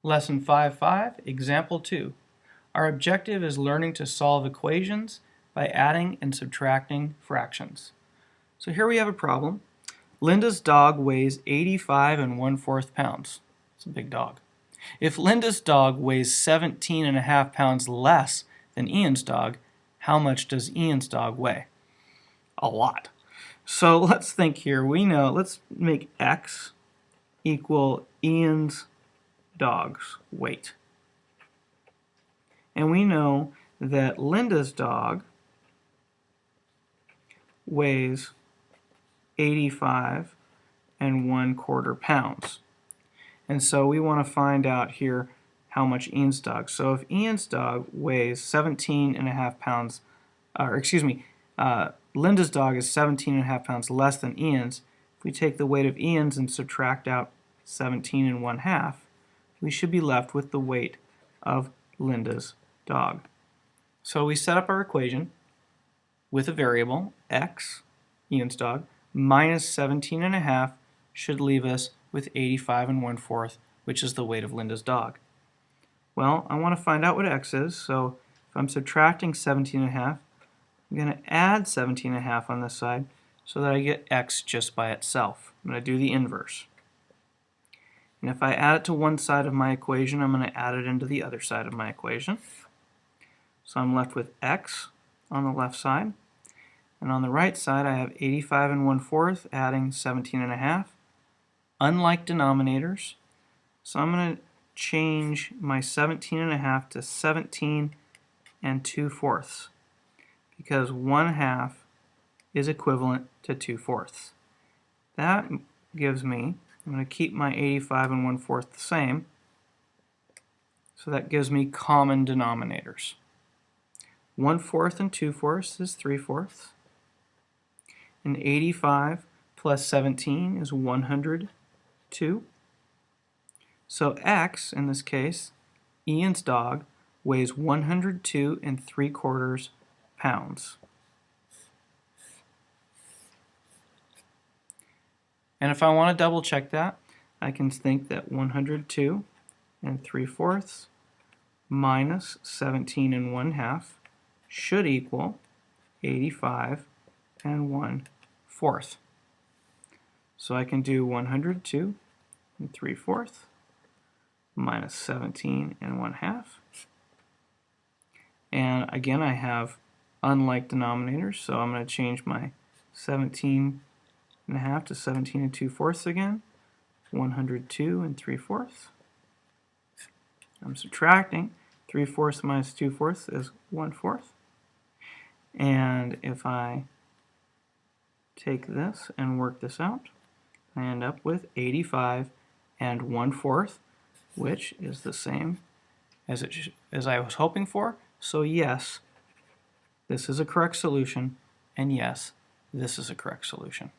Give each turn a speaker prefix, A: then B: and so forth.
A: Lesson 5-5, Example 2. Our objective is learning to solve equations by adding and subtracting fractions. So here we have a problem. Linda's dog weighs 85 1/4 pounds. It's a big dog. If Linda's dog weighs 17.5 pounds less than Ian's dog, how much does Ian's dog weigh? A lot. So let's think here. We know, let's make x equal Ian's dog's weight. And we know that Linda's dog weighs 85 1/4 pounds. And so we want to find out here how much Ian's dog. So if Ian's dog weighs 17.5 pounds, Linda's dog is 17.5 pounds less than Ian's. If we take the weight of Ian's and subtract out 17 1/2, we should be left with the weight of Linda's dog. So we set up our equation with a variable, x, Ian's dog, minus 17.5 should leave us with 85 1/4, which is the weight of Linda's dog. Well, I want to find out what x is, so if I'm subtracting 17.5, I'm going to add 17.5 on this side so that I get x just by itself. I'm going to do the inverse. And if I add it to one side of my equation, I'm going to add it into the other side of my equation. So I'm left with x on the left side. And on the right side, I have 85 1/4 adding 17.5. Unlike denominators, so I'm going to change my 17.5 to 17 2/4 because 1/2 is equivalent to 2/4. That gives me, I'm going to keep my 85 1/4 the same, so that gives me common denominators. 1/4 and 2/4 is 3/4, and 85 plus 17 is 102. So x, in this case, Ian's dog, weighs 102 3/4 pounds. And if I want to double check that, I can think that 102 3/4 minus 17 1/2 should equal 85 1/4. So I can do 102 3/4 minus 17 1/2. And again, I have unlike denominators, so I'm going to change my 17.5 to 17 2/4 again. 102 3/4. I'm subtracting. 3/4 minus 2/4 is 1/4. And if I take this and work this out, I end up with 85 1/4, which is the same as I was hoping for. So yes, this is a correct solution, and yes, this is a correct solution.